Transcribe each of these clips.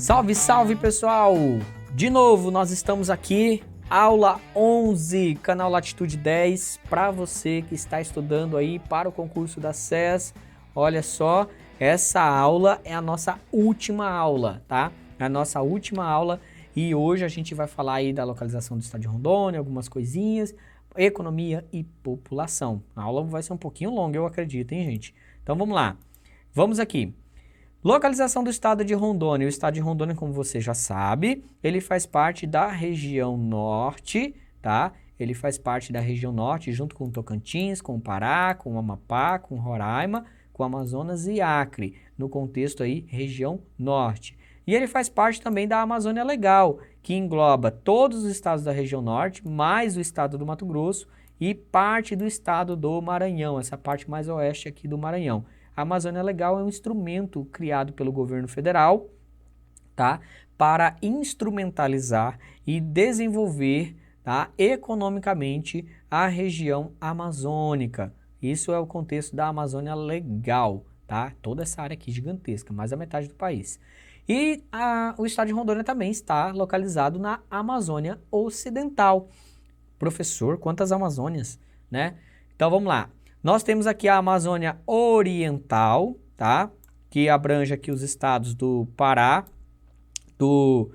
Salve, salve pessoal! De novo, nós estamos aqui, aula 11, canal Latitude 10, para você que está estudando aí para o concurso da SES. Olha só, essa aula é a nossa última aula, tá? É a nossa última aula e hoje a gente vai falar aí da localização do estado de Rondônia, algumas coisinhas, economia e população. A aula vai ser um pouquinho longa, eu acredito, hein, gente? Então vamos lá, vamos aqui. Localização do estado de Rondônia. O estado de Rondônia, como você já sabe, ele faz parte da região norte, tá? Ele faz parte da região norte, junto com o Tocantins, com o Pará, com o Amapá, com o Roraima, com o Amazonas e Acre, no contexto aí, região norte. E ele faz parte também da Amazônia Legal, que engloba todos os estados da região norte, mais o estado do Mato Grosso e parte do estado do Maranhão, essa parte mais oeste aqui do Maranhão. A Amazônia Legal é um instrumento criado pelo governo federal, tá? Para instrumentalizar e desenvolver, tá? Economicamente a região amazônica. Isso é o contexto da Amazônia Legal, tá? Toda essa área aqui gigantesca, mais da metade do país. E o estado de Rondônia também está localizado na Amazônia Ocidental. Professor, quantas Amazônias, né? Então vamos lá. Nós temos aqui a Amazônia Oriental, tá? Que abrange aqui os estados do Pará, do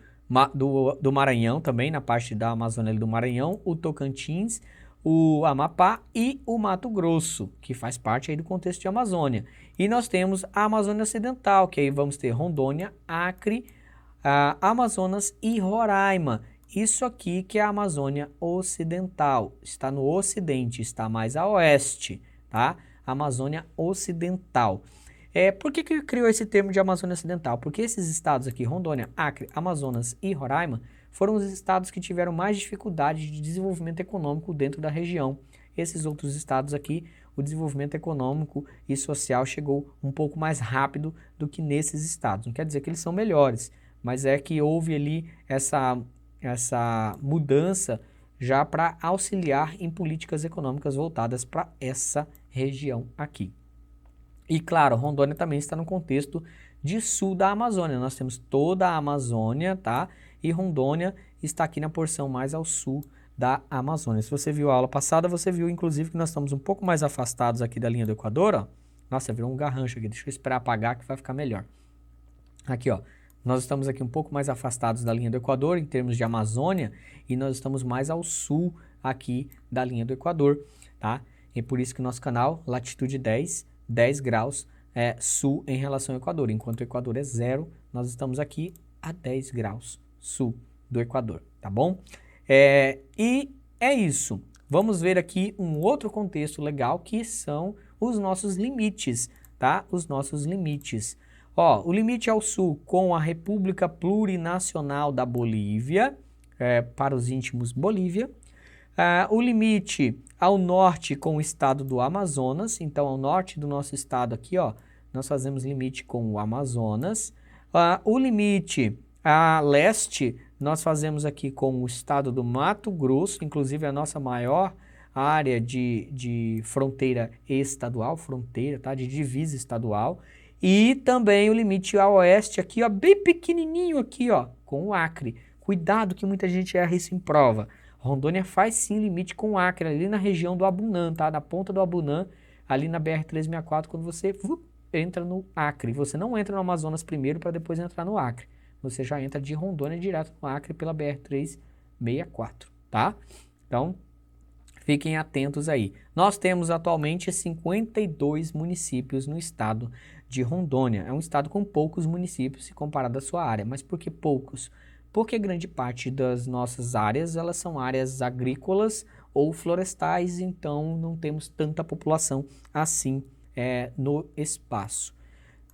Maranhão também, na parte da Amazônia do Maranhão, o Tocantins, o Amapá e o Mato Grosso, que faz parte aí do contexto de Amazônia. E nós temos a Amazônia Ocidental, que aí vamos ter Rondônia, Acre, Amazonas e Roraima. Isso aqui que é a Amazônia Ocidental, está no ocidente, está mais a oeste, tá? Amazônia Ocidental. Por que criou esse termo de Amazônia Ocidental? Porque esses estados aqui, Rondônia, Acre, Amazonas e Roraima, foram os estados que tiveram mais dificuldade de desenvolvimento econômico dentro da região. Esses outros estados aqui, o desenvolvimento econômico e social chegou um pouco mais rápido do que nesses estados. Não quer dizer que eles são melhores, mas é que houve ali essa mudança já para auxiliar em políticas econômicas voltadas para essa região aqui. E claro, Rondônia também está no contexto de sul da Amazônia. Nós temos toda a Amazônia, tá? E Rondônia está aqui na porção mais ao sul da Amazônia. Se você viu a aula passada, você viu inclusive que nós estamos um pouco mais afastados aqui da linha do Equador, ó. Nossa, virou um garrancho aqui. Deixa eu esperar apagar que vai ficar melhor. Aqui, ó. Nós estamos aqui um pouco mais afastados da linha do Equador em termos de Amazônia e nós estamos mais ao sul aqui da linha do Equador, tá? E por isso que o nosso canal, Latitude 10 graus sul em relação ao Equador. Enquanto o Equador é 0, nós estamos aqui a 10 graus sul do Equador, tá bom? E é isso. Vamos ver aqui um outro contexto legal que são os nossos limites, tá? Os nossos limites. Ó, o limite ao sul com a República Plurinacional da Bolívia, para os íntimos Bolívia. O limite ao norte com o estado do Amazonas, então ao norte do nosso estado aqui, ó, nós fazemos limite com o Amazonas. O limite a leste, nós fazemos aqui com o estado do Mato Grosso, inclusive a nossa maior área de fronteira estadual, tá, de divisa estadual. E também o limite a oeste aqui, ó, bem pequenininho aqui, ó, com o Acre. Cuidado que muita gente erra isso em prova. Rondônia faz sim limite com o Acre, ali na região do Abunã, tá? Na ponta do Abunã, ali na BR-364, quando você entra no Acre. Você não entra no Amazonas primeiro para depois entrar no Acre. Você já entra de Rondônia direto no Acre pela BR-364, tá? Então, fiquem atentos aí. Nós temos atualmente 52 municípios no estado de Rondônia. É um estado com poucos municípios se comparado à sua área. Mas por que poucos? Porque grande parte das nossas áreas, elas são áreas agrícolas ou florestais, então não temos tanta população assim no espaço.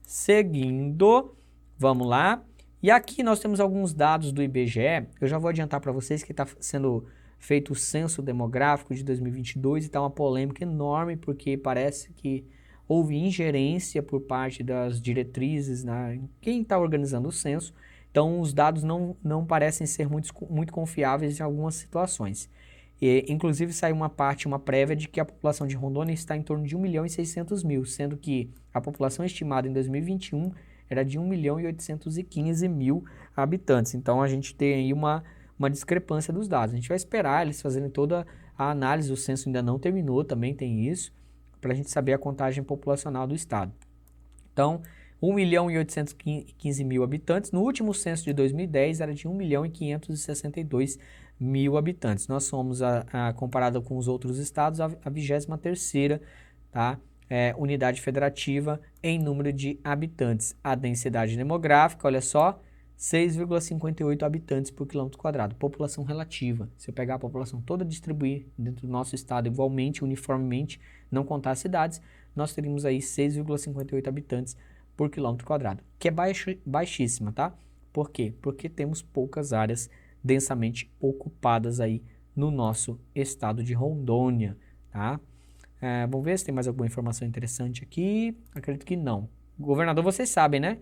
Seguindo, vamos lá. E aqui nós temos alguns dados do IBGE. Eu já vou adiantar para vocês que está sendo feito o censo demográfico de 2022 e está uma polêmica enorme, porque parece que houve ingerência por parte das diretrizes, em quem está organizando o censo. Então, os dados não parecem ser muito confiáveis em algumas situações. Inclusive, saiu uma prévia de que a população de Rondônia está em torno de 1.600.000, sendo que a população estimada em 2021 era de 1.815.000 habitantes. Então, a gente tem aí uma discrepância dos dados. A gente vai esperar eles fazerem toda a análise, o censo ainda não terminou, também tem isso, para a gente saber a contagem populacional do estado. Então, 1.815.000 habitantes. No último censo de 2010 era de 1.562.000 habitantes. Nós somos, comparado com os outros estados, a 23ª, tá? Unidade federativa em número de habitantes. A densidade demográfica, olha só, 6,58 habitantes por quilômetro quadrado. População relativa. Se eu pegar a população toda e distribuir dentro do nosso estado igualmente, uniformemente, não contar as cidades, nós teríamos aí 6,58 habitantes por quilômetro quadrado, que é baixíssima, tá? Por quê? Porque temos poucas áreas densamente ocupadas aí no nosso estado de Rondônia, tá? Vamos ver se tem mais alguma informação interessante aqui. Acredito que não. Governador, vocês sabem, né?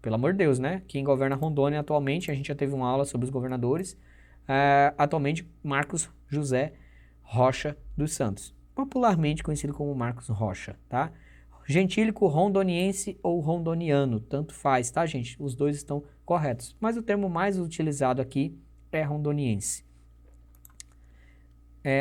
Pelo amor de Deus, né? Quem governa Rondônia atualmente, a gente já teve uma aula sobre os governadores, atualmente Marcos José Rocha dos Santos, popularmente conhecido como Marcos Rocha, tá? Gentílico rondoniense ou rondoniano, tanto faz, tá, gente? Os dois estão corretos, mas o termo mais utilizado aqui é rondoniense.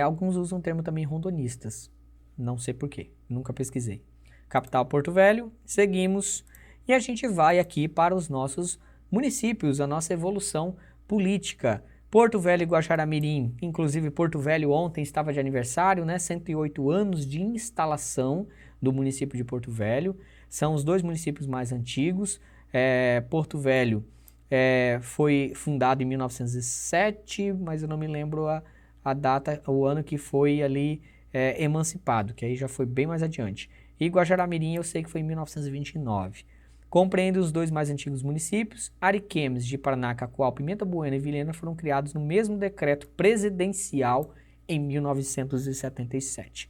Alguns usam o termo também rondonistas, não sei porquê, nunca pesquisei. Capital Porto Velho, seguimos, e a gente vai aqui para os nossos municípios, a nossa evolução política. Porto Velho e Guaxará-Mirim, inclusive Porto Velho ontem estava de aniversário, né? 108 anos de instalação do município de Porto Velho. São os dois municípios mais antigos. Porto Velho foi fundado em 1907, mas eu não me lembro a data, o ano que foi ali emancipado, que aí já foi bem mais adiante. E Guaxará-Mirim eu sei que foi em 1929. Compreende os dois mais antigos municípios. Ariquemes, de Paraná, Cacoal, Pimenta Bueno e Vilhena foram criados no mesmo decreto presidencial em 1977.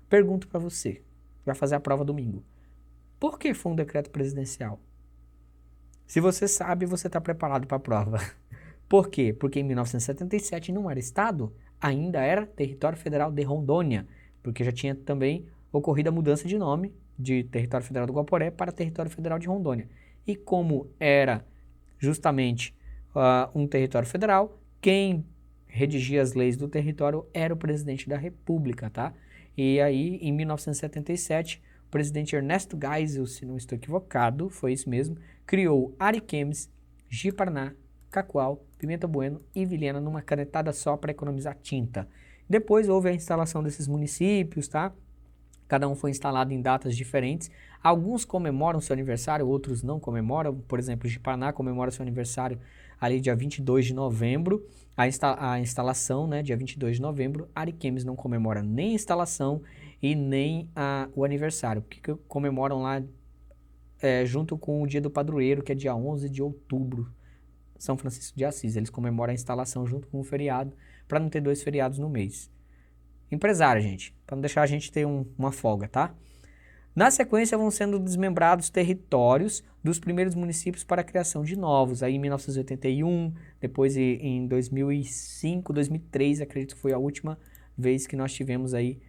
Pergunto para você, vai fazer a prova domingo. Por que foi um decreto presidencial? Se você sabe, você está preparado para a prova. Por quê? Porque em 1977 não era estado, ainda era território federal de Rondônia, porque já tinha também ocorrido a mudança de nome de Território Federal do Guaporé para Território Federal de Rondônia. E como era justamente um território federal, quem redigia as leis do território era o presidente da República, tá? E aí, em 1977, o presidente Ernesto Geisel, se não estou equivocado, foi isso mesmo, criou Ariquemes, Ji-Paraná, Cacoal, Pimenta Bueno e Vilhena numa canetada só para economizar tinta. Depois houve a instalação desses municípios, tá? Cada um foi instalado em datas diferentes. Alguns comemoram seu aniversário, outros não comemoram. Por exemplo, Ji-Paraná comemora seu aniversário ali dia 22 de novembro. A instalação, né, dia 22 de novembro. Ariquemes não comemora nem a instalação e nem o aniversário, porque comemoram lá junto com o dia do padroeiro, que é dia 11 de outubro. São Francisco de Assis. Eles comemoram a instalação junto com o feriado, para não ter dois feriados no mês. Empresário, gente, para não deixar a gente ter uma folga, tá? Na sequência, vão sendo desmembrados territórios dos primeiros municípios para a criação de novos. Aí em 1981, depois em 2005, 2003, acredito que foi a última vez que nós tivemos aí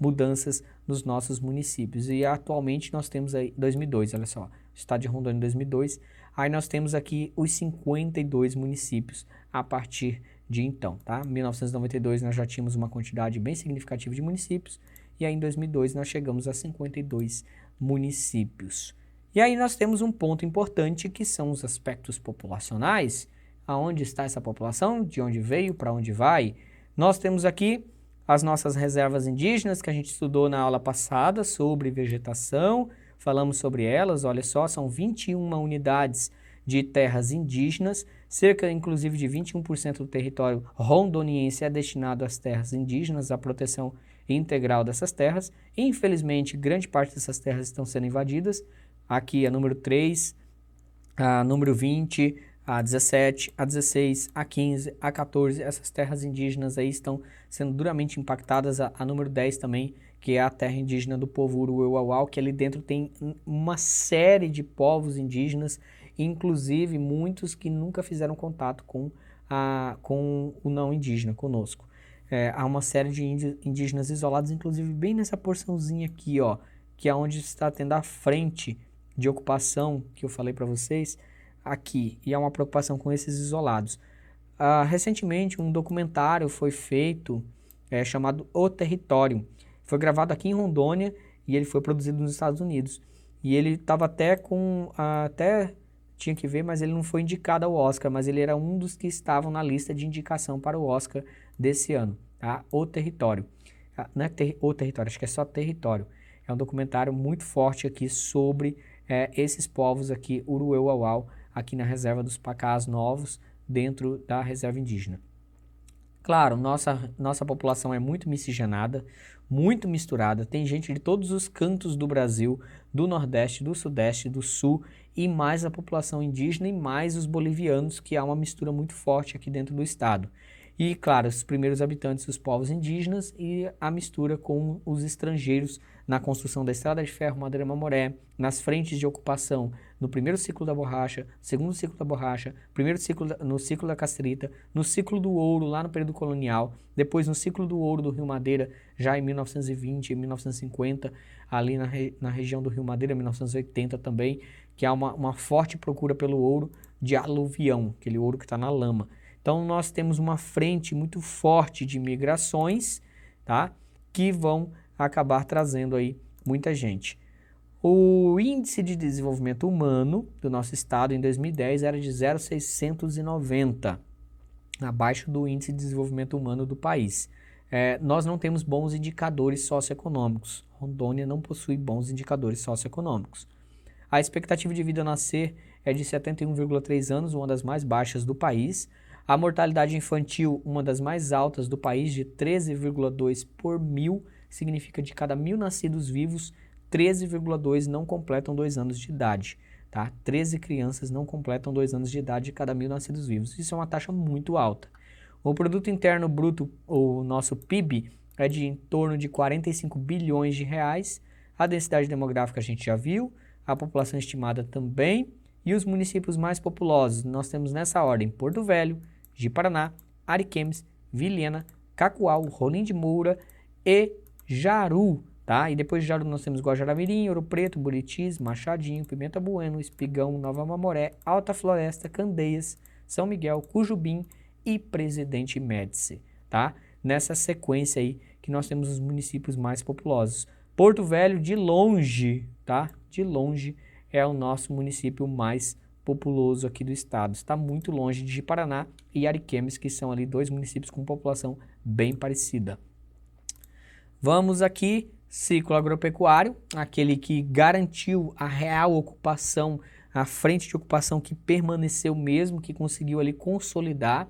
mudanças nos nossos municípios. E atualmente nós temos aí 2002, olha só, estado de Rondônia em 2002. Aí nós temos aqui os 52 municípios a partir de então, tá? Em 1992 nós já tínhamos uma quantidade bem significativa de municípios e aí em 2002 nós chegamos a 52 municípios. E aí nós temos um ponto importante que são os aspectos populacionais. Aonde está essa população? De onde veio? Para onde vai? Nós temos aqui as nossas reservas indígenas que a gente estudou na aula passada sobre vegetação. Falamos sobre elas, olha só, são 21 unidades de terras indígenas, cerca inclusive de 21% do território rondoniense é destinado às terras indígenas, à proteção integral dessas terras. Infelizmente, grande parte dessas terras estão sendo invadidas. Aqui a número 3, a número 20, a 17, a 16, a 15, a 14, essas terras indígenas aí estão sendo duramente impactadas. A número 10 também, que é a terra indígena do povo Uruauau, que ali dentro tem uma série de povos indígenas, inclusive muitos que nunca fizeram contato com o não indígena, conosco. Há uma série de indígenas isolados, inclusive bem nessa porçãozinha aqui, ó, que é onde está tendo a frente de ocupação que eu falei para vocês aqui, e é uma preocupação com esses isolados. Recentemente, um documentário foi feito chamado O Território. Foi gravado aqui em Rondônia e ele foi produzido nos Estados Unidos. E ele estava até tinha que ver, mas ele não foi indicado ao Oscar, mas ele era um dos que estavam na lista de indicação para o Oscar desse ano, tá? O Território. Não é O Território, acho que é só Território. É um documentário muito forte aqui sobre esses povos aqui, Uruê-Uauau, aqui na reserva dos Pacás Novos, dentro da reserva indígena. Claro, nossa população é muito miscigenada, muito misturada. Tem gente de todos os cantos do Brasil, do Nordeste, do Sudeste, do Sul, e mais a população indígena e mais os bolivianos, que há uma mistura muito forte aqui dentro do estado. E, claro, os primeiros habitantes, os povos indígenas, e a mistura com os estrangeiros na construção da Estrada de Ferro Madureira Mamoré, nas frentes de ocupação, no primeiro ciclo da borracha, segundo ciclo da borracha, no ciclo da castrita, no ciclo do ouro lá no período colonial, depois no ciclo do ouro do Rio Madeira, já em 1920 e 1950, ali na região do Rio Madeira, 1980 também, que há uma forte procura pelo ouro de aluvião, aquele ouro que está na lama. Então, nós temos uma frente muito forte de migrações, tá? Que vão acabar trazendo aí muita gente. O índice de desenvolvimento humano do nosso estado em 2010 era de 0,690, abaixo do índice de desenvolvimento humano do país. Nós não temos bons indicadores socioeconômicos. Rondônia não possui bons indicadores socioeconômicos. A expectativa de vida a nascer é de 71,3 anos, uma das mais baixas do país. A mortalidade infantil, uma das mais altas do país, de 13,2 por mil, significa de cada 1.000 nascidos vivos, 13,2 não completam 2 anos de idade. Tá? 13 crianças não completam 2 anos de idade de cada 1.000 nascidos vivos. Isso é uma taxa muito alta. O Produto Interno Bruto, o nosso PIB, é de em torno de 45 bilhões de reais. A densidade demográfica a gente já viu, a população estimada também. E os municípios mais populosos, nós temos nessa ordem Porto Velho, Ji-Paraná, Ariquemes, Vilhena, Cacoal, Rolim de Moura e Jaru, tá? E depois de Jaru nós temos Guajará-Mirim, Ouro Preto, Buritis, Machadinho, Pimenta Bueno, Espigão, Nova Mamoré, Alta Floresta, Candeias, São Miguel, Cujubim e Presidente Médici, tá? Nessa sequência aí que nós temos os municípios mais populosos. Porto Velho, de longe, tá? De longe é o nosso município mais populoso aqui do estado. Está muito longe de Ji-Paraná e Ariquemes, que são ali 2 municípios com população bem parecida. Vamos aqui, ciclo agropecuário, aquele que garantiu a real ocupação, a frente de ocupação que permaneceu mesmo, que conseguiu ali consolidar.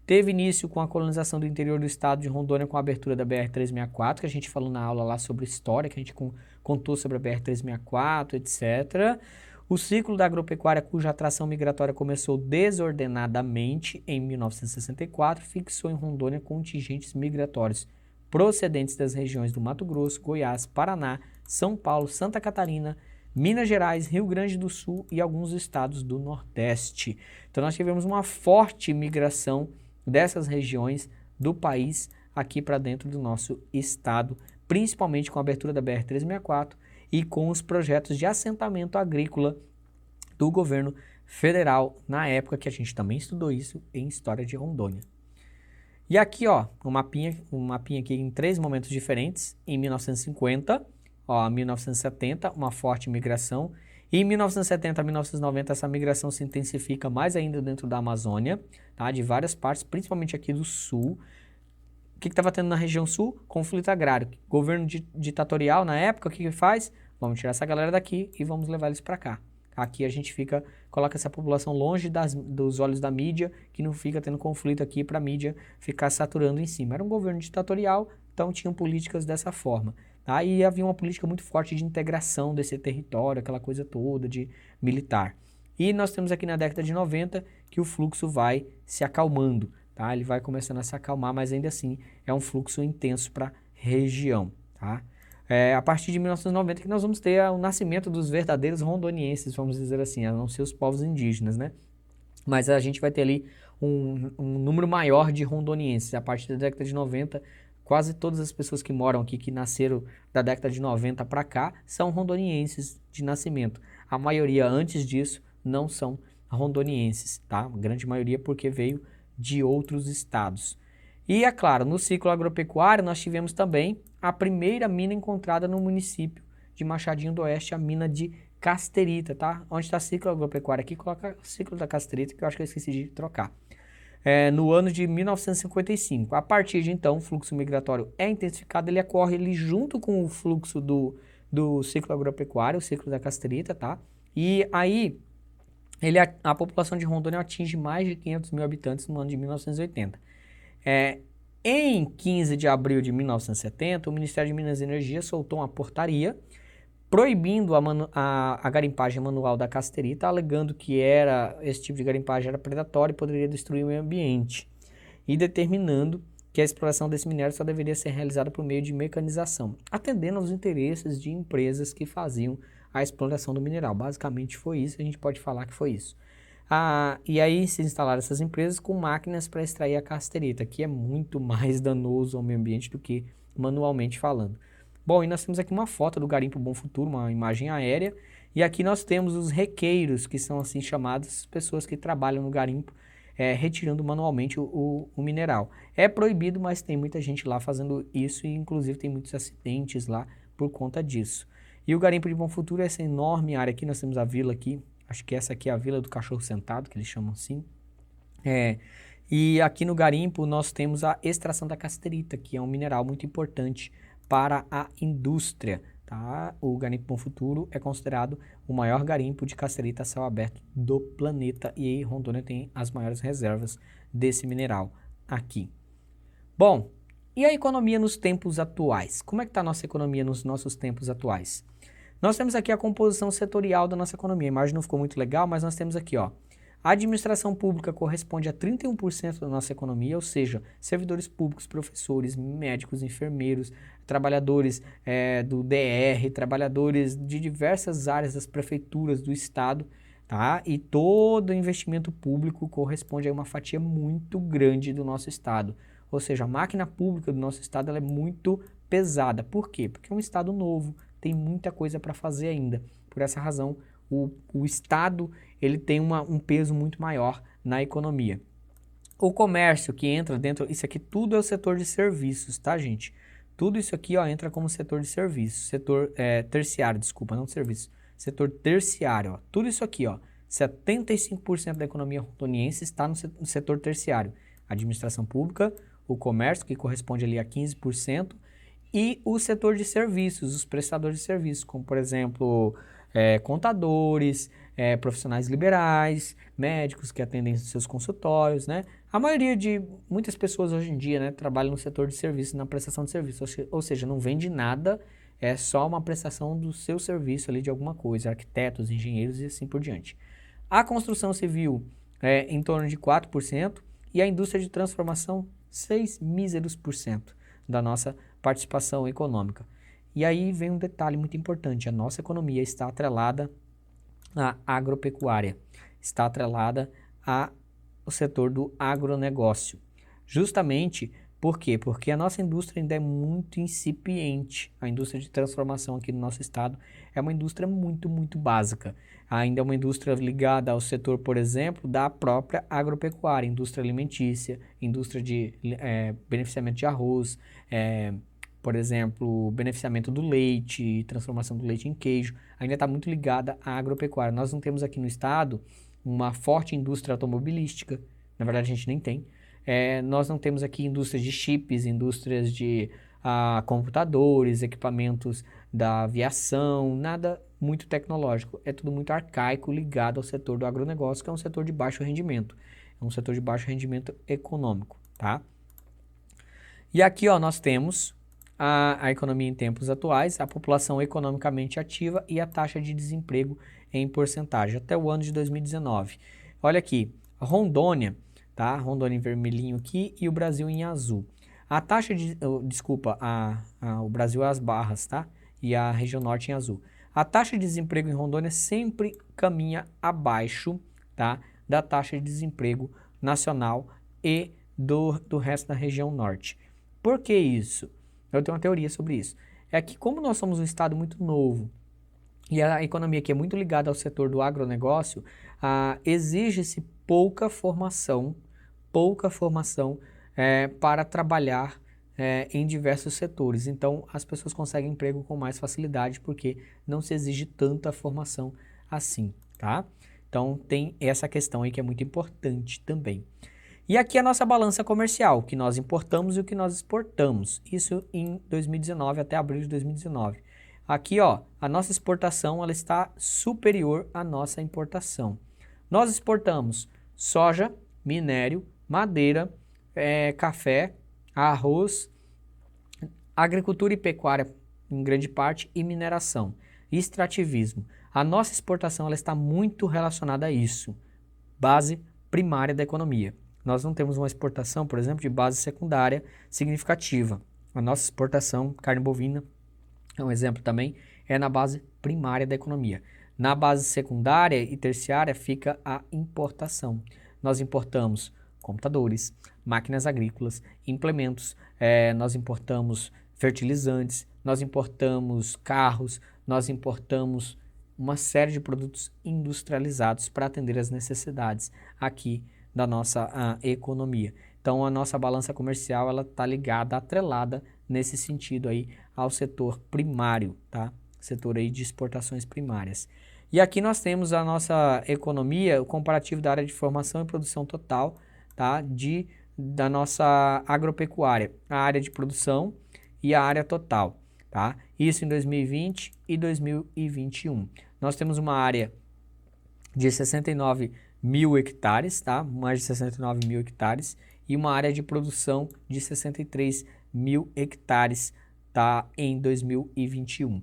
Teve início com a colonização do interior do estado de Rondônia com a abertura da BR-364, que a gente falou na aula lá sobre história, que a gente contou sobre a BR-364, etc. O ciclo da agropecuária, cuja atração migratória começou desordenadamente em 1964, fixou em Rondônia contingentes migratórios procedentes das regiões do Mato Grosso, Goiás, Paraná, São Paulo, Santa Catarina, Minas Gerais, Rio Grande do Sul e alguns estados do Nordeste. Então nós tivemos uma forte migração dessas regiões do país aqui para dentro do nosso estado, principalmente com a abertura da BR-364 e com os projetos de assentamento agrícola do governo federal, na época que a gente também estudou isso em História de Rondônia. E aqui, ó, um mapinha aqui em 3 momentos diferentes. Em 1950, 1970, uma forte migração. E em 1970 a 1990, essa migração se intensifica mais ainda dentro da Amazônia, tá? De várias partes, principalmente aqui do sul. O que estava tendo na região sul? Conflito agrário. Governo ditatorial na época, o que faz? Vamos tirar essa galera daqui e vamos levar eles para cá. Aqui a gente coloca essa população longe dos olhos da mídia, que não fica tendo conflito aqui para a mídia ficar saturando em cima. Era um governo ditatorial, então tinham políticas dessa forma. Tá? E havia uma política muito forte de integração desse território, aquela coisa toda de militar. E nós temos aqui na década de 90 que o fluxo vai se acalmando. Tá? Ele vai começando a se acalmar, mas ainda assim é um fluxo intenso para a região. Tá? A partir de 1990 que nós vamos ter o nascimento dos verdadeiros rondonienses, vamos dizer assim, a não ser os povos indígenas, né? Mas a gente vai ter ali um número maior de rondonienses. A partir da década de 90, quase todas as pessoas que moram aqui, que nasceram da década de 90 para cá, são rondonienses de nascimento. a maioria antes disso não são rondonienses, tá? A grande maioria porque veio de outros estados. E é claro, no ciclo agropecuário nós tivemos também a primeira mina encontrada no município de Machadinho do Oeste, a mina de Casterita, tá? Onde está ciclo agropecuário aqui, coloca ciclo da Casterita, que eu acho que eu esqueci de trocar. No ano de 1955. A partir de então, o fluxo migratório é intensificado, ele ocorre ali junto com o fluxo do ciclo agropecuário, o ciclo da Casterita, tá? E aí, a população de Rondônia atinge mais de 500 mil habitantes no ano de 1980. Em 15 de abril de 1970, o Ministério de Minas e Energia soltou uma portaria proibindo a garimpagem manual da casterita, alegando que esse tipo de garimpagem era predatório e poderia destruir o meio ambiente, e determinando que a exploração desse minério só deveria ser realizada por meio de mecanização, atendendo aos interesses de empresas que faziam a exploração do mineral. Basicamente foi isso, a gente pode falar que foi isso. E aí se instalaram essas empresas com máquinas para extrair a casterita, que é muito mais danoso ao meio ambiente do que manualmente falando. Bom, e nós temos aqui uma foto do Garimpo Bom Futuro, uma imagem aérea, e aqui nós temos os requeiros, que são assim chamadas pessoas que trabalham no garimpo, retirando manualmente o mineral. É proibido, mas tem muita gente lá fazendo isso, e inclusive tem muitos acidentes lá por conta disso. E o Garimpo de Bom Futuro é essa enorme área aqui, nós temos a vila aqui, acho que essa aqui é a Vila do Cachorro Sentado, que eles chamam assim. E aqui no garimpo nós temos a extração da casterita, que é um mineral muito importante para a indústria, tá? O Garimpo Bom Futuro é considerado o maior garimpo de casterita a céu aberto do planeta, e aí Rondônia tem as maiores reservas desse mineral aqui. Bom, e a economia nos tempos atuais? Como é que está a nossa economia nos nossos tempos atuais? Nós temos aqui a composição setorial da nossa economia. A imagem não ficou muito legal, mas nós temos aqui, ó. A administração pública corresponde a 31% da nossa economia, ou seja, servidores públicos, professores, médicos, enfermeiros, trabalhadores do DR, trabalhadores de diversas áreas das prefeituras do estado, tá? E todo investimento público corresponde a uma fatia muito grande do nosso estado. Ou seja, a máquina pública do nosso estado ela é muito pesada. Por quê? Porque é um estado novo, tem muita coisa para fazer ainda. Por essa razão, o estado ele tem um peso muito maior na economia. O comércio que entra dentro, isso aqui tudo é o setor de serviços, tá, gente? Tudo isso aqui, ó, entra como setor de serviços, setor terciário, desculpa, não de serviços, setor terciário, ó. Tudo isso aqui, ó, 75% da economia rondoniense está no setor terciário. Administração pública, o comércio, que corresponde ali a 15%, e o setor de serviços, os prestadores de serviços, como, por exemplo, contadores, profissionais liberais, médicos que atendem seus consultórios, né? A maioria de muitas pessoas hoje em dia, né, trabalham no setor de serviço, na prestação de serviço, ou seja, não vende nada, é só uma prestação do seu serviço ali de alguma coisa, arquitetos, engenheiros e assim por diante. A construção civil em torno de 4% e a indústria de transformação 6 míseros por cento da nossa participação econômica. E aí vem um detalhe muito importante, a nossa economia está atrelada à agropecuária, está atrelada ao setor do agronegócio. Justamente por quê? Porque a nossa indústria ainda é muito incipiente. A indústria de transformação aqui no nosso estado é uma indústria muito, muito básica. Ainda é uma indústria ligada ao setor, por exemplo, da própria agropecuária, indústria alimentícia, indústria de beneficiamento de arroz, por exemplo, beneficiamento do leite, transformação do leite em queijo, ainda está muito ligada à agropecuária. Nós não temos aqui no estado uma forte indústria automobilística, na verdade a gente nem tem. Nós não temos aqui indústrias de chips, indústrias de computadores, equipamentos da aviação, nada muito tecnológico. É tudo muito arcaico, ligado ao setor do agronegócio, que é um setor de baixo rendimento. É um setor de baixo rendimento econômico, tá? E aqui, ó, nós temos a economia em tempos atuais, a população economicamente ativa e a taxa de desemprego em porcentagem, até o ano de 2019. Olha aqui, Rondônia, tá? Rondônia em vermelhinho aqui e o Brasil em azul. A taxa de... desculpa, o Brasil é as barras, tá? E a região norte em azul. A taxa de desemprego em Rondônia sempre caminha abaixo, tá? Da taxa de desemprego nacional e do resto da região norte. Por que isso? Eu tenho uma teoria sobre isso. É que como nós somos um estado muito novo, e a economia que é muito ligada ao setor do agronegócio, exige-se pouca formação para trabalhar em diversos setores. Então, as pessoas conseguem emprego com mais facilidade porque não se exige tanta formação assim, tá? Então, tem essa questão aí que é muito importante também. E aqui a nossa balança comercial, o que nós importamos e o que nós exportamos. Isso em 2019, até abril de 2019. Aqui, ó, a nossa exportação ela está superior à nossa importação. Nós exportamos soja, minério, madeira, café, arroz, agricultura e pecuária em grande parte e mineração, extrativismo. A nossa exportação ela está muito relacionada a isso, base primária da economia. Nós não temos uma exportação, por exemplo, de base secundária significativa. A nossa exportação, carne bovina, é um exemplo também, é na base primária da economia. Na base secundária e terciária fica a importação. Nós importamos computadores, máquinas agrícolas, implementos, nós importamos fertilizantes, nós importamos carros, nós importamos uma série de produtos industrializados para atender as necessidades aqui da nossa economia. Então, a nossa balança comercial ela está ligada, atrelada nesse sentido aí ao setor primário, tá? Setor aí de exportações primárias. E aqui nós temos a nossa economia, o comparativo da área de formação e produção total, tá? Da nossa agropecuária, a área de produção e a área total, tá? Isso em 2020 e 2021. Nós temos uma área de 69 mil hectares, tá? Mais de 69 mil hectares e uma área de produção de 63 mil hectares, tá? Em 2021.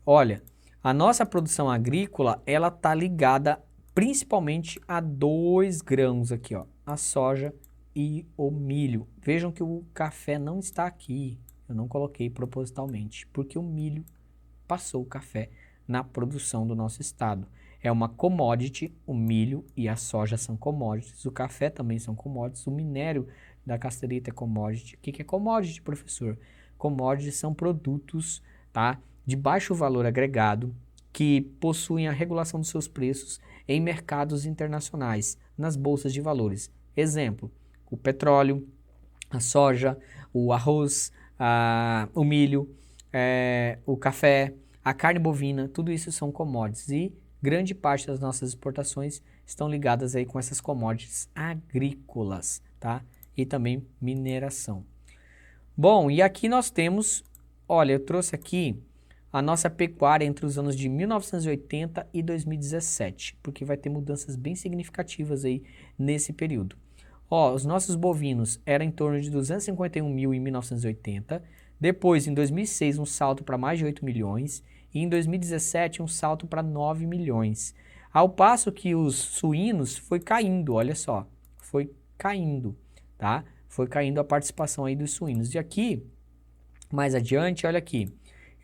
Olha, a nossa produção agrícola, ela tá ligada principalmente a 2 grãos aqui, ó, a soja e o milho. Vejam que o café não está aqui, eu não coloquei propositalmente, porque o milho passou o café na produção do nosso estado. É uma commodity, o milho e a soja são commodities, o café também são commodities, o minério da casterita é commodity. O que é commodity, professor? Commodities são produtos, tá, de baixo valor agregado que possuem a regulação dos seus preços em mercados internacionais, nas bolsas de valores. Exemplo, o petróleo, a soja, o arroz, o milho, o café, a carne bovina, tudo isso são commodities e grande parte das nossas exportações estão ligadas aí com essas commodities agrícolas, tá? E também mineração. Bom, e aqui nós temos, olha, eu trouxe aqui a nossa pecuária entre os anos de 1980 e 2017, porque vai ter mudanças bem significativas aí nesse período. Ó, os nossos bovinos eram em torno de 251 mil em 1980, depois em 2006 um salto para mais de 8 milhões e em 2017 um salto para 9 milhões. Ao passo que os suínos foi caindo, olha só, foi caindo, tá? Foi caindo a participação aí dos suínos. E aqui, mais adiante, olha aqui,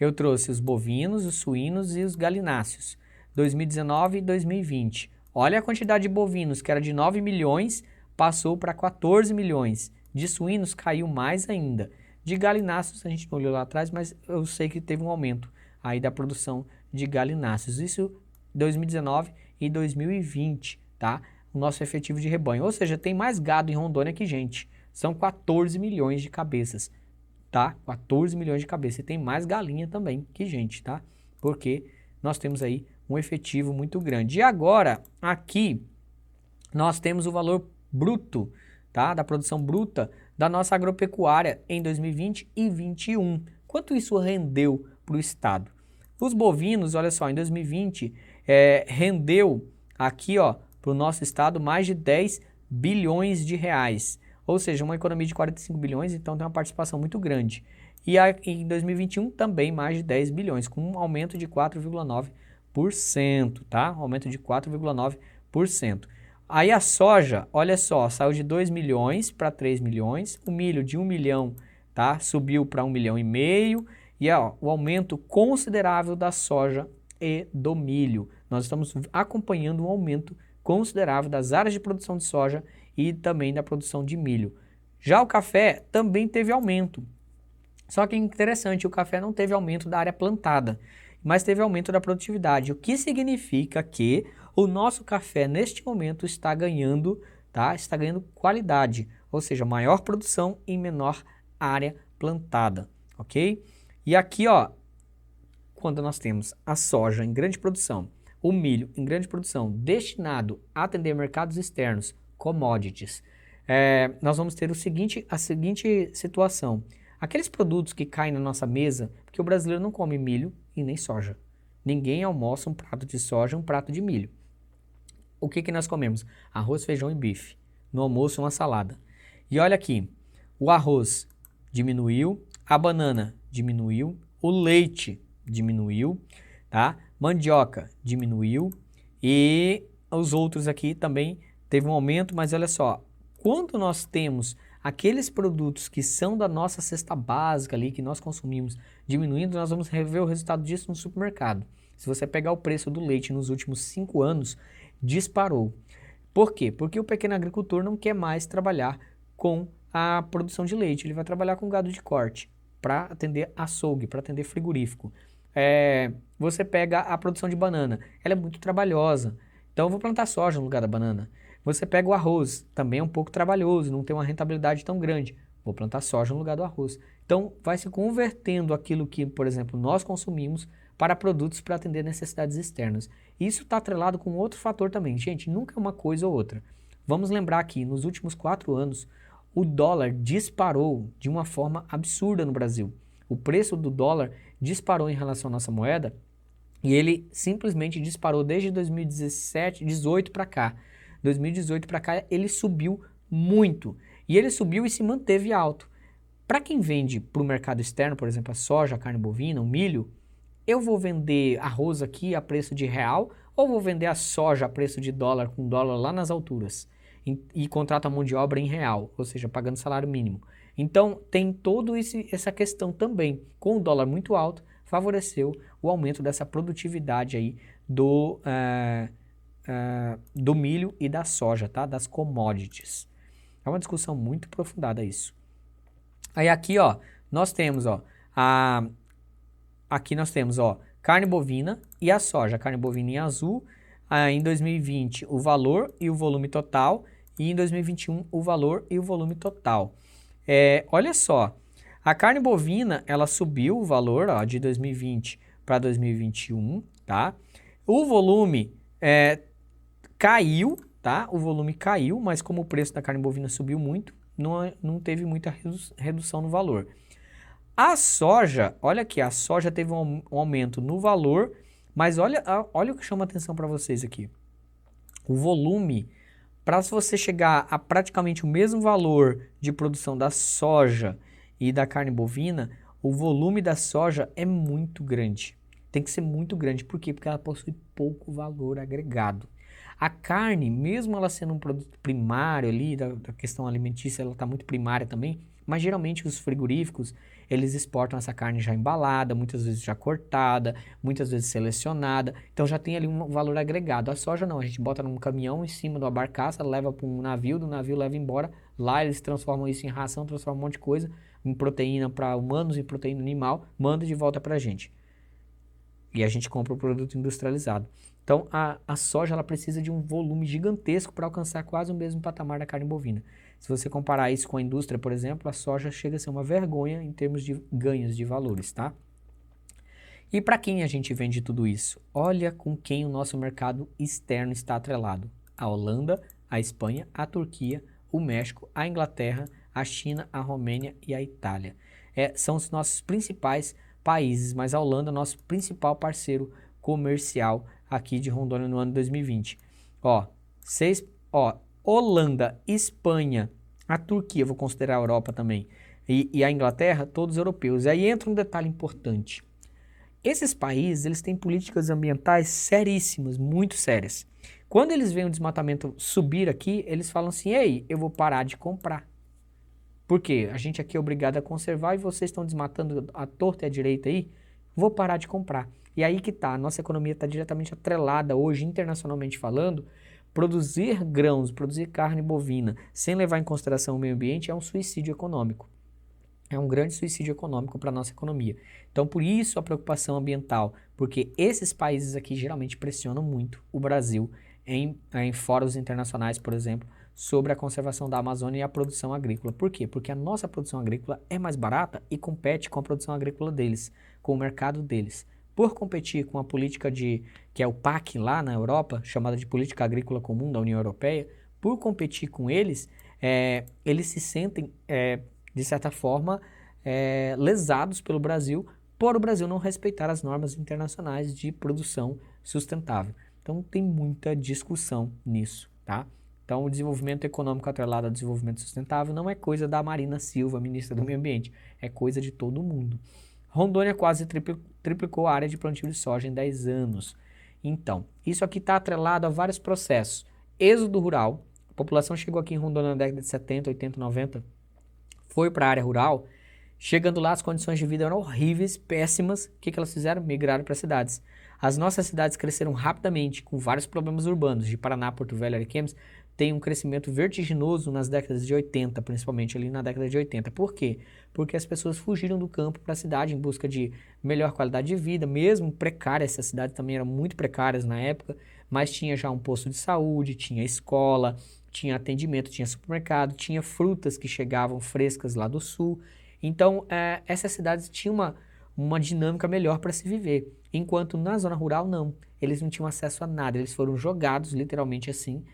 eu trouxe os bovinos, os suínos e os galináceos, 2019 e 2020. Olha a quantidade de bovinos, que era de 9 milhões, passou para 14 milhões. De suínos caiu mais ainda. De galináceos, a gente não olhou lá atrás, mas eu sei que teve um aumento aí da produção de galináceos. Isso 2019 e 2020, tá? O nosso efetivo de rebanho. Ou seja, tem mais gado em Rondônia que gente. São 14 milhões de cabeças, tá? 14 milhões de cabeças. E tem mais galinha também que gente, tá? Porque nós temos aí um efetivo muito grande. E agora, aqui, nós temos o valor bruto, tá? Da produção bruta da nossa agropecuária em 2020 e 2021. Quanto isso rendeu para o estado? Os bovinos, olha só, em 2020, rendeu aqui, ó, para o nosso estado mais de 10 bilhões de reais. Ou seja, uma economia de 45 bilhões, então tem uma participação muito grande. E em 2021 também mais de 10 bilhões, com um aumento de 4,9%, tá? Um aumento de 4,9%. Aí a soja, olha só, saiu de 2 milhões para 3 milhões, o milho de 1 milhão, tá? Subiu para 1,5 milhão. E ó, o aumento considerável da soja e do milho. Nós estamos acompanhando um aumento considerável das áreas de produção de soja e também da produção de milho. Já o café também teve aumento. Só que é interessante, o café não teve aumento da área plantada. mas teve aumento da produtividade, o que significa que o nosso café neste momento está ganhando, tá? Está ganhando qualidade, ou seja, maior produção em menor área plantada, ok? E aqui, ó, quando nós temos a soja em grande produção, o milho em grande produção, destinado a atender mercados externos, commodities, nós vamos ter a seguinte situação. Aqueles produtos que caem na nossa mesa, porque o brasileiro não come milho e nem soja. Ninguém almoça um prato de soja e um prato de milho. O que nós comemos? Arroz, feijão e bife. No almoço, uma salada. E olha aqui, o arroz diminuiu, a banana diminuiu, o leite diminuiu, tá? Mandioca diminuiu e os outros aqui também teve um aumento, mas olha só, quando nós temos aqueles produtos que são da nossa cesta básica ali, que nós consumimos, diminuindo, nós vamos rever o resultado disso no supermercado. Se você pegar o preço do leite nos últimos 5 anos, disparou. Por quê? Porque o pequeno agricultor não quer mais trabalhar com a produção de leite, ele vai trabalhar com gado de corte, para atender açougue, para atender frigorífico. Você pega a produção de banana, ela é muito trabalhosa, então eu vou plantar soja no lugar da banana. Você pega o arroz, também é um pouco trabalhoso, não tem uma rentabilidade tão grande, vou plantar soja no lugar do arroz. Então vai se convertendo aquilo que, por exemplo, nós consumimos para produtos para atender necessidades externas. Isso está atrelado com outro fator também, gente, nunca é uma coisa ou outra. Vamos lembrar que nos últimos 4 anos, o dólar disparou de uma forma absurda no Brasil. O preço do dólar disparou em relação à nossa moeda e ele simplesmente disparou desde 2017, 18 para cá. 2018 para cá ele subiu muito e ele subiu e se manteve alto. Para quem vende para o mercado externo, por exemplo, a soja, a carne bovina, o milho, eu vou vender arroz aqui a preço de real ou vou vender a soja a preço de dólar, com dólar lá nas alturas? E contrato a mão de obra em real, ou seja, pagando salário mínimo. Então, tem toda essa questão também. Com o dólar muito alto, favoreceu o aumento dessa produtividade aí do milho e da soja, tá? Das commodities. É uma discussão muito aprofundada isso. Aí aqui, ó, nós temos, ó, aqui nós temos, ó, carne bovina e a soja. Carne bovina em azul, em 2020 o valor e o volume total, e em 2021 o valor e o volume total. Olha só, a carne bovina, ela subiu o valor, ó, de 2020 para 2021, tá? O volume caiu, tá? O volume caiu, mas como o preço da carne bovina subiu muito, não teve muita redução no valor. A soja, olha aqui, a soja teve um aumento no valor, mas olha o que chama atenção para vocês aqui. O volume, para você chegar a praticamente o mesmo valor de produção da soja e da carne bovina, o volume da soja é muito grande. Tem que ser muito grande. Por quê? Porque ela possui pouco valor agregado. A carne, mesmo ela sendo um produto primário ali, da questão alimentícia, ela está muito primária também, mas geralmente os frigoríficos, eles exportam essa carne já embalada, muitas vezes já cortada, muitas vezes selecionada, então já tem ali um valor agregado. A soja não, a gente bota num caminhão em cima de uma barcaça, leva para um navio, do navio leva embora, lá eles transformam isso em ração, transformam um monte de coisa, em proteína para humanos e proteína animal, manda de volta para a gente. E a gente compra o produto industrializado. Então, a soja ela precisa de um volume gigantesco para alcançar quase o mesmo patamar da carne bovina. Se você comparar isso com a indústria, por exemplo, a soja chega a ser uma vergonha em termos de ganhos de valores, tá? E para quem a gente vende tudo isso? Olha com quem o nosso mercado externo está atrelado. A Holanda, a Espanha, a Turquia, o México, a Inglaterra, a China, a Romênia e a Itália. São os nossos principais países, mas a Holanda é o nosso principal parceiro comercial aqui de Rondônia no ano 2020. Holanda, Espanha, a Turquia, vou considerar a Europa também, e a Inglaterra, todos europeus. E aí entra um detalhe importante. Esses países, eles têm políticas ambientais seríssimas, muito sérias. Quando eles veem o desmatamento subir aqui, eles falam assim, ei, eu vou parar de comprar. Por quê? A gente aqui é obrigado a conservar e vocês estão desmatando a torta e a direita aí, vou parar de comprar. E aí que tá, a nossa economia está diretamente atrelada hoje, internacionalmente falando, produzir grãos, produzir carne bovina, sem levar em consideração o meio ambiente, é um suicídio econômico. é um grande suicídio econômico para a nossa economia. Então, por isso a preocupação ambiental, porque esses países aqui geralmente pressionam muito o Brasil em fóruns internacionais, por exemplo, sobre a conservação da Amazônia e a produção agrícola. Por quê? Porque a nossa produção agrícola é mais barata e compete com a produção agrícola deles, com o mercado deles. Por competir com a política que é o PAC lá na Europa, chamada de Política Agrícola Comum da União Europeia, por competir com eles, eles se sentem, de certa forma, lesados pelo Brasil, por o Brasil não respeitar as normas internacionais de produção sustentável. Então tem muita discussão nisso, tá? Então o desenvolvimento econômico atrelado ao desenvolvimento sustentável não é coisa da Marina Silva, ministra do Meio Ambiente, é coisa de todo mundo. Rondônia quase triplicou a área de plantio de soja em 10 anos. Então, isso aqui está atrelado a vários processos. Êxodo rural, a população chegou aqui em Rondônia na década de 70, 80, 90, foi para a área rural, chegando lá as condições de vida eram horríveis, péssimas. O que elas fizeram? Migraram para cidades. As nossas cidades cresceram rapidamente, com vários problemas urbanos. De Paraná, Porto Velho, Ariquemes, tem um crescimento vertiginoso nas décadas de 80, principalmente ali na década de 80. Por quê? Porque as pessoas fugiram do campo para a cidade em busca de melhor qualidade de vida, mesmo precárias. Essas cidades também eram muito precárias na época, mas tinha já um posto de saúde, tinha escola, tinha atendimento, tinha supermercado, tinha frutas que chegavam frescas lá do sul. Então, essas cidades tinham uma dinâmica melhor para se viver, enquanto na zona rural não. Eles não tinham acesso a nada, eles foram jogados, literalmente assim,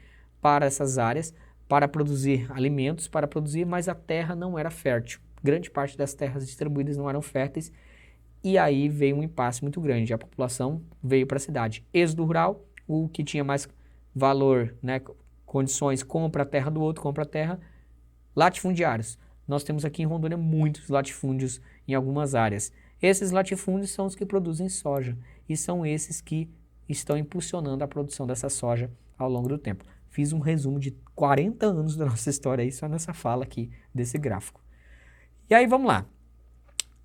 para essas áreas, para produzir alimentos, para produzir, mas a terra não era fértil. Grande parte das terras distribuídas não eram férteis, e aí veio um impasse muito grande. A população veio para a cidade. Êxodo rural, o que tinha mais valor, né, condições, compra a terra do outro, compra a terra. Latifundiários. Nós temos aqui em Rondônia muitos latifúndios em algumas áreas. Esses latifúndios são os que produzem soja e são esses que estão impulsionando a produção dessa soja ao longo do tempo. Fiz um resumo de 40 anos da nossa história aí só nessa fala aqui desse gráfico. E aí vamos lá.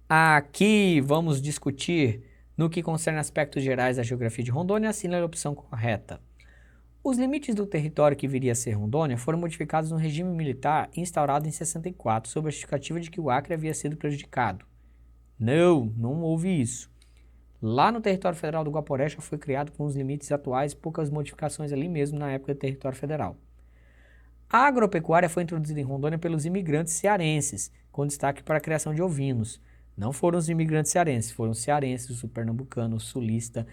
Aqui vamos discutir no que concerne aspectos gerais da geografia de Rondônia, assina a opção correta. Os limites do território que viria a ser Rondônia foram modificados no regime militar instaurado em 64, sob a justificativa de que o Acre havia sido prejudicado. Não houve isso. Lá no território federal do Guaporé já foi criado com os limites atuais, poucas modificações ali mesmo na época do território federal. A agropecuária foi introduzida em Rondônia pelos imigrantes cearenses, com destaque para a criação de ovinos. Não foram os imigrantes cearenses, foram os cearenses, o pernambucano, o sulista,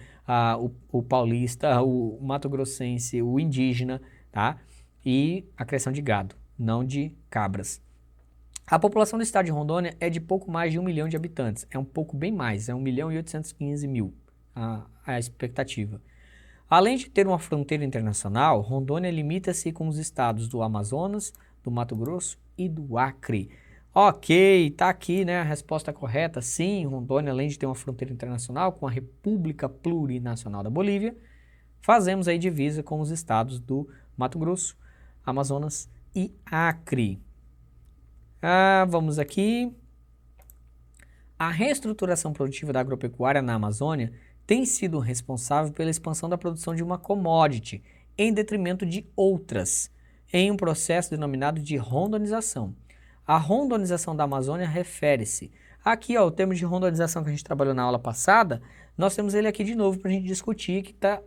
o paulista, o mato-grossense, o indígena, tá? E a criação de gado, não de cabras. A população do estado de Rondônia é de pouco mais de 1 milhão de habitantes. É um pouco bem mais, é 1.815.000 a expectativa. Além de ter uma fronteira internacional, Rondônia limita-se com os estados do Amazonas, do Mato Grosso e do Acre. Ok, tá aqui, né, a resposta correta. Sim, Rondônia, além de ter uma fronteira internacional com a República Plurinacional da Bolívia, fazemos aí divisa com os estados do Mato Grosso, Amazonas e Acre. Vamos aqui. A reestruturação produtiva da agropecuária na Amazônia tem sido responsável pela expansão da produção de uma commodity, em detrimento de outras, em um processo denominado de rondonização. A rondonização da Amazônia refere-se. Aqui, ó, o termo de rondonização que a gente trabalhou na aula passada, nós temos ele aqui de novo para a gente discutir, que tá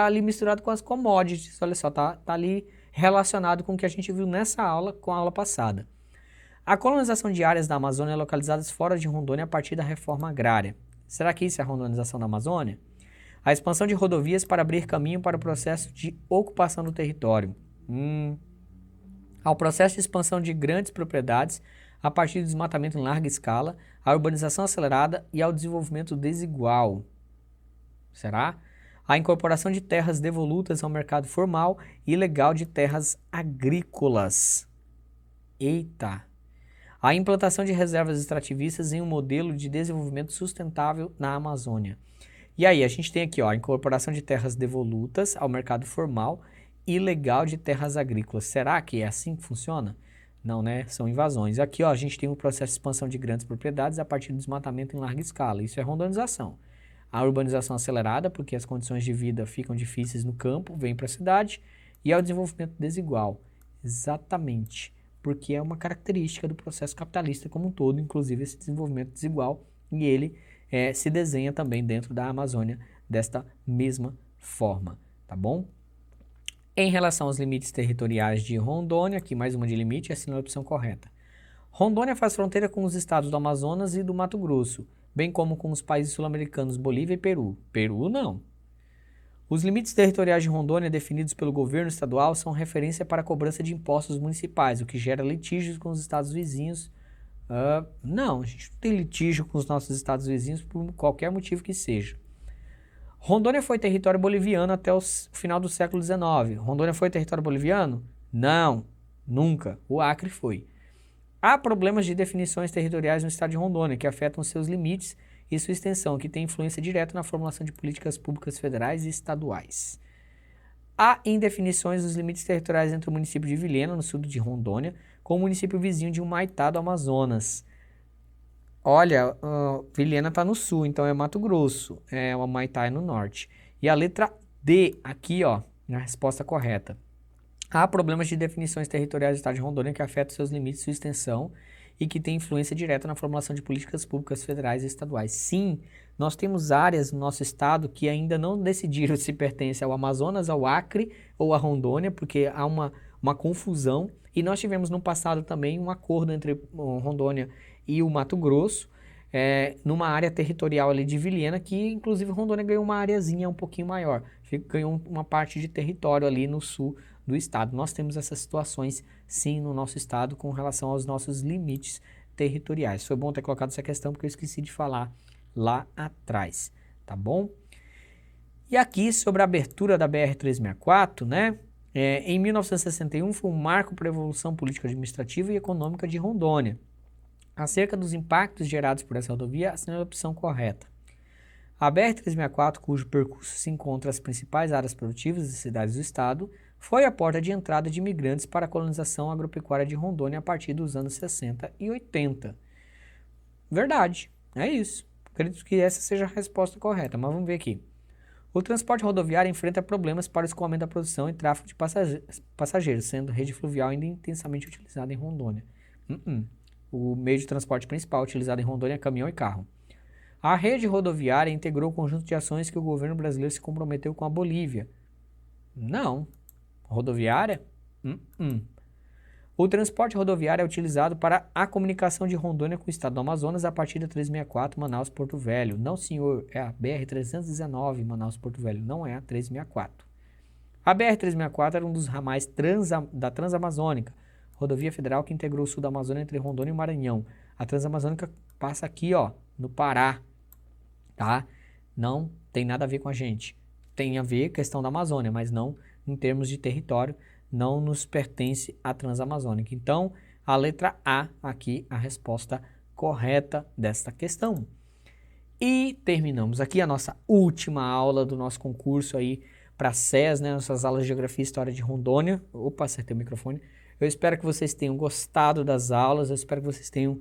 ali misturado com as commodities. Olha só, tá ali relacionado com o que a gente viu nessa aula, com a aula passada. A colonização de áreas da Amazônia localizadas fora de Rondônia a partir da reforma agrária. Será que isso é a rondonização da Amazônia? A expansão de rodovias para abrir caminho para o processo de ocupação do território. Ao processo de expansão de grandes propriedades a partir do desmatamento em larga escala, à urbanização acelerada e ao desenvolvimento desigual. Será? A incorporação de terras devolutas ao mercado formal e legal de terras agrícolas. Eita! A implantação de reservas extrativistas em um modelo de desenvolvimento sustentável na Amazônia. E aí, a gente tem aqui, ó, a incorporação de terras devolutas ao mercado formal e legal de terras agrícolas. Será que é assim que funciona? Não, né? São invasões. Aqui, ó, a gente tem um processo de expansão de grandes propriedades a partir do desmatamento em larga escala. Isso é rondonização. A urbanização acelerada, porque as condições de vida ficam difíceis no campo, vem para a cidade. E ao desenvolvimento desigual. Exatamente. porque é uma característica do processo capitalista como um todo, inclusive esse desenvolvimento desigual, e ele se desenha também dentro da Amazônia desta mesma forma, tá bom? Em relação aos limites territoriais de Rondônia, aqui mais uma de limite, essa não é a opção correta. Rondônia faz fronteira com os estados do Amazonas e do Mato Grosso, bem como com os países sul-americanos Bolívia e Peru. Peru não. Os limites territoriais de Rondônia definidos pelo governo estadual são referência para a cobrança de impostos municipais, o que gera litígios com os estados vizinhos. Não, a gente não tem litígio com os nossos estados vizinhos por qualquer motivo que seja. Rondônia foi território boliviano até o final do século XIX. Rondônia foi território boliviano? Não, nunca. O Acre foi. Há problemas de definições territoriais no estado de Rondônia que afetam seus limites e sua extensão, que tem influência direta na formulação de políticas públicas federais e estaduais. Há indefinições dos limites territoriais entre o município de Vilhena, no sul de Rondônia, com o município vizinho de Humaitá, do Amazonas. Olha, Vilhena está no sul, então é Mato Grosso, o Humaitá é no norte. E a letra D aqui, ó, na resposta correta. Há problemas de definições territoriais do estado de Rondônia que afetam seus limites e sua extensão e que têm influência direta na formulação de políticas públicas federais e estaduais. Sim, nós temos áreas no nosso estado que ainda não decidiram se pertence ao Amazonas, ao Acre ou à Rondônia, porque há uma confusão. E nós tivemos no passado também um acordo entre Rondônia e o Mato Grosso, numa área territorial ali de Vilhena, que inclusive Rondônia ganhou uma areazinha um pouquinho maior, ganhou uma parte de território ali no sul do estado. Nós temos essas situações, sim, no nosso estado com relação aos nossos limites territoriais. Foi bom ter colocado essa questão porque eu esqueci de falar lá atrás, tá bom? E aqui sobre a abertura da BR-364, né? Em 1961 foi um marco para a evolução política, administrativa e econômica de Rondônia. Acerca dos impactos gerados por essa rodovia, essa não é a opção correta. A BR-364, cujo percurso se encontra as principais áreas produtivas e cidades do estado, foi a porta de entrada de imigrantes para a colonização agropecuária de Rondônia a partir dos anos 60 e 80. Verdade, é isso. Acredito que essa seja a resposta correta, mas vamos ver aqui. O transporte rodoviário enfrenta problemas para o escoamento da produção e tráfego de passageiros, sendo a rede fluvial ainda intensamente utilizada em Rondônia. O meio de transporte principal utilizado em Rondônia é caminhão e carro. A rede rodoviária integrou o conjunto de ações que o governo brasileiro se comprometeu com a Bolívia. Não. Rodoviária? O transporte rodoviário é utilizado para a comunicação de Rondônia com o estado do Amazonas a partir da 364 Manaus-Porto Velho. Não, senhor, é a BR-319 Manaus-Porto Velho, não é a 364. A BR-364 era um dos ramais da Transamazônica, rodovia federal que integrou o sul da Amazônia entre Rondônia e Maranhão. A Transamazônica passa aqui, ó, no Pará, tá? Não tem nada a ver com a gente. Tem a ver com a questão da Amazônia, mas não em termos de território, não nos pertence à Transamazônica. Então, a letra A aqui, a resposta correta desta questão. E terminamos aqui a nossa última aula do nosso concurso aí para SES, né? Nossas aulas de Geografia e História de Rondônia. Opa, acertei o microfone. Eu espero que vocês tenham gostado das aulas, eu espero que vocês tenham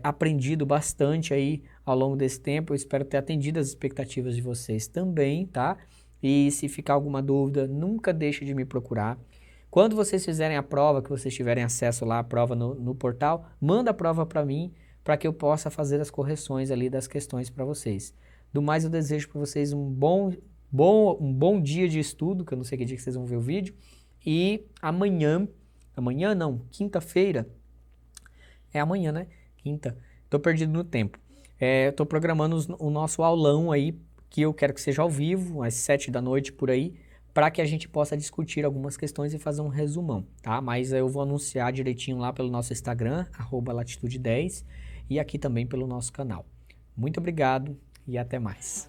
aprendido bastante aí ao longo desse tempo. Eu espero ter atendido as expectativas de vocês também, tá? E se ficar alguma dúvida, nunca deixe de me procurar. Quando vocês fizerem a prova, que vocês tiverem acesso lá à prova no portal, manda a prova para mim, para que eu possa fazer as correções ali das questões para vocês. Do mais, eu desejo para vocês um bom dia de estudo, que eu não sei que dia que vocês vão ver o vídeo. E amanhã não, quinta-feira, é amanhã, né? Quinta, tô perdido no tempo. Eu tô programando o nosso aulão aí, que eu quero que seja ao vivo, às 7 da noite por aí, para que a gente possa discutir algumas questões e fazer um resumão, tá? Mas eu vou anunciar direitinho lá pelo nosso Instagram, @latitude10, e aqui também pelo nosso canal. Muito obrigado e até mais.